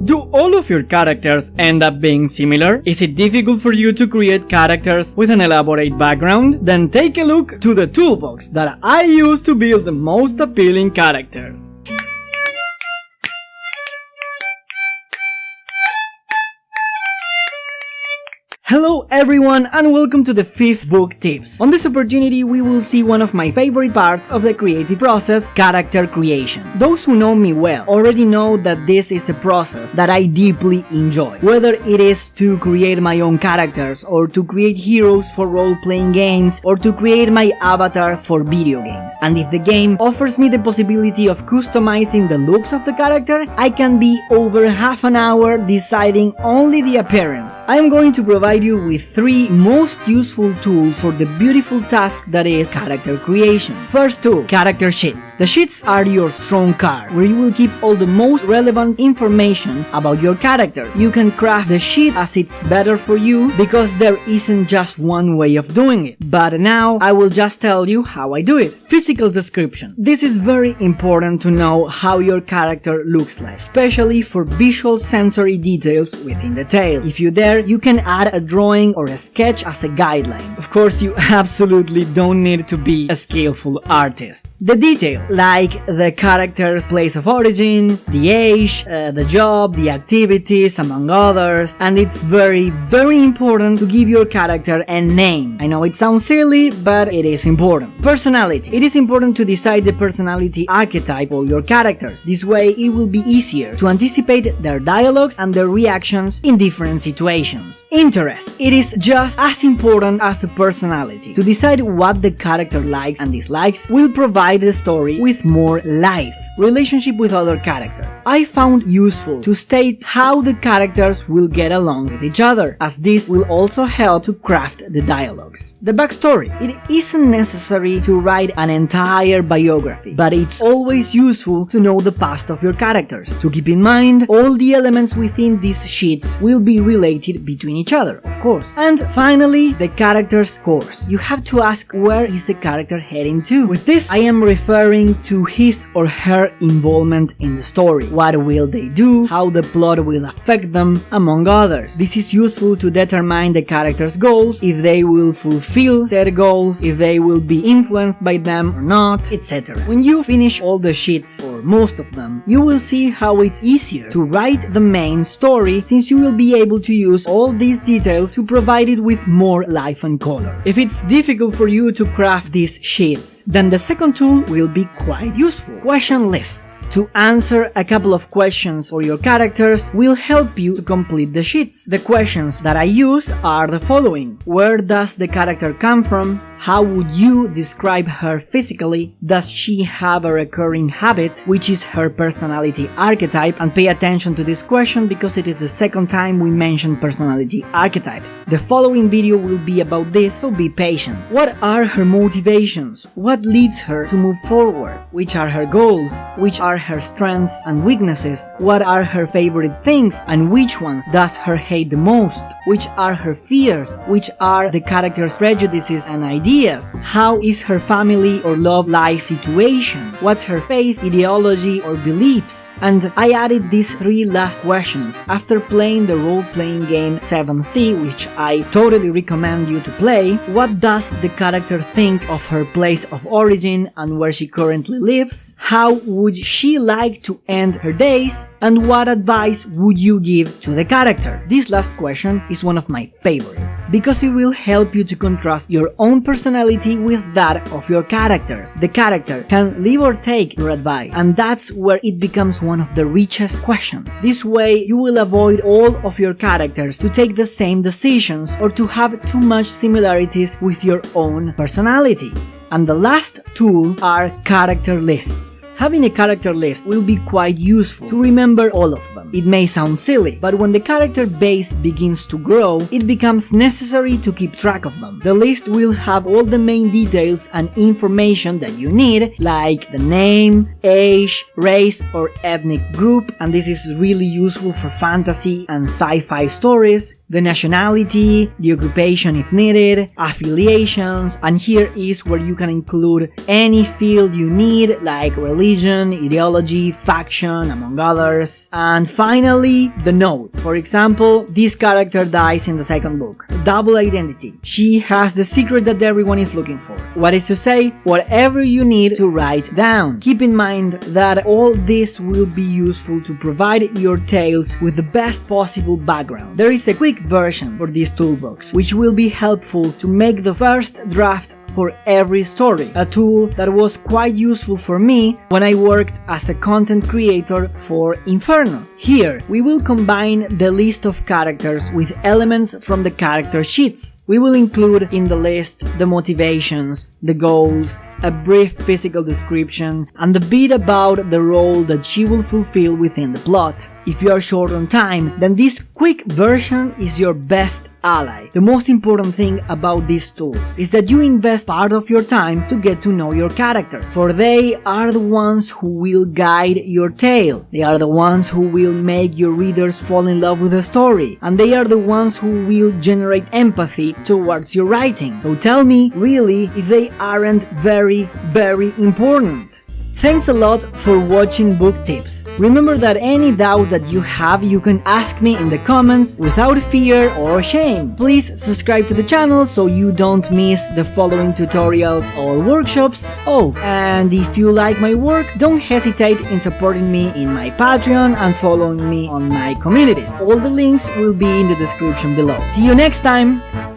Do all of your characters end up being similar? Is it difficult for you to create characters with an elaborate background? Then take a look to the toolbox that I use to build the most appealing characters. Hello everyone and welcome to the 5th book tips. On this opportunity we will see one of my favorite parts of the creative process, character creation. Those who know me well already know that this is a process that I deeply enjoy. Whether it is to create my own characters or to create heroes for role-playing games or to create my avatars for video games. And if the game offers me the possibility of customizing the looks of the character, I can be over half an hour deciding only the appearance. I am going to provide you with 3 most useful tools for the beautiful task that is character creation. First tool, character sheets. The sheets are your strong card, where you will keep all the most relevant information about your characters. You can craft the sheet as it's better for you, because there isn't just one way of doing it. But now I will just tell you how I do it. Physical description. This is very important to know how your character looks like, especially for visual sensory details within the tale. If you dare, you can add a drawing or a sketch as a guideline. Of course, you absolutely don't need to be a skillful artist. The details, like the character's place of origin, the age, the job, the activities, among others. And it's very, very important to give your character a name. I know it sounds silly, but it is important. Personality. It is important to decide the personality archetype for your characters. This way, it will be easier to anticipate their dialogues and their reactions in different situations. Interest. It is just as important as the personality. To decide what the character likes and dislikes will provide the story with more life. Relationship with other characters. I found useful to state how the characters will get along with each other, as this will also help to craft the dialogues. The backstory. It isn't necessary to write an entire biography, but it's always useful to know the past of your characters. To keep in mind, all the elements within these sheets will be related between each other, of course. And finally, the character's course. You have to ask, where is the character heading to? With this, I am referring to his or her involvement in the story. What will they do? How the plot will affect them, among others. This is useful to determine the character's goals, if they will fulfill said goals, if they will be influenced by them or not, etc. When you finish all the sheets, or most of them, you will see how it's easier to write the main story, since you will be able to use all these details to provide it with more life and color. If it's difficult for you to craft these sheets, then the second tool will be quite useful. Question lists. To answer a couple of questions for your characters will help you to complete the sheets. The questions that I use are the following. Where does the character come from? How would you describe her physically? Does she have a recurring habit? Which is her personality archetype? And pay attention to this question because it is the second time we mention personality archetypes. The following video will be about this, so be patient. What are her motivations? What leads her to move forward? Which are her goals? Which are her strengths and weaknesses? What are her favorite things and which ones does her hate the most? Which are her fears? Which are the character's prejudices and ideas? How is her family or love life situation? What's her faith, ideology or beliefs? And I added these 3 last questions after playing the role-playing game 7C, which I totally recommend you to play. What does the character think of her place of origin and where she currently lives? How would she like to end her days? And what advice would you give to the character? This last question is one of my favorites, because it will help you to contrast your own personality with that of your characters. The character can leave or take your advice, and that's where it becomes one of the richest questions. This way, you will avoid all of your characters to take the same decisions or to have too much similarities with your own personality. And the last tool are character lists. Having a character list will be quite useful to remember all of them. It may sound silly, but when the character base begins to grow, it becomes necessary to keep track of them. The list will have all the main details and information that you need, like the name, age, race or ethnic group, and this is really useful for fantasy and sci-fi stories, the nationality, the occupation if needed, affiliations, and here is where you can can include any field you need, like religion, ideology, faction, among others. And finally, the notes. For example, this character dies in the second book. Double identity. She has the secret that everyone is looking for. What is to say, whatever you need to write down. Keep in mind that all this will be useful to provide your tales with the best possible background. There is a quick version for this toolbox, which will be helpful to make the first draft for every story, a tool that was quite useful for me when I worked as a content creator for Inferno. Here, we will combine the list of characters with elements from the character sheets. We will include in the list the motivations, the goals, a brief physical description, and a bit about the role that she will fulfill within the plot. If you are short on time, then this quick version is your best ally. The most important thing about these tools is that you invest part of your time to get to know your characters, for they are the ones who will guide your tale. They are the ones who will make your readers fall in love with the story, and they are the ones who will generate empathy towards your writing. So tell me, really, if they aren't very, very important. Thanks a lot for watching Book Tips. Remember that any doubt that you have, you can ask me in the comments without fear or shame. Please subscribe to the channel so you don't miss the following tutorials or workshops. Oh, and if you like my work, don't hesitate in supporting me in my Patreon and following me on my communities. All the links will be in the description below. See you next time!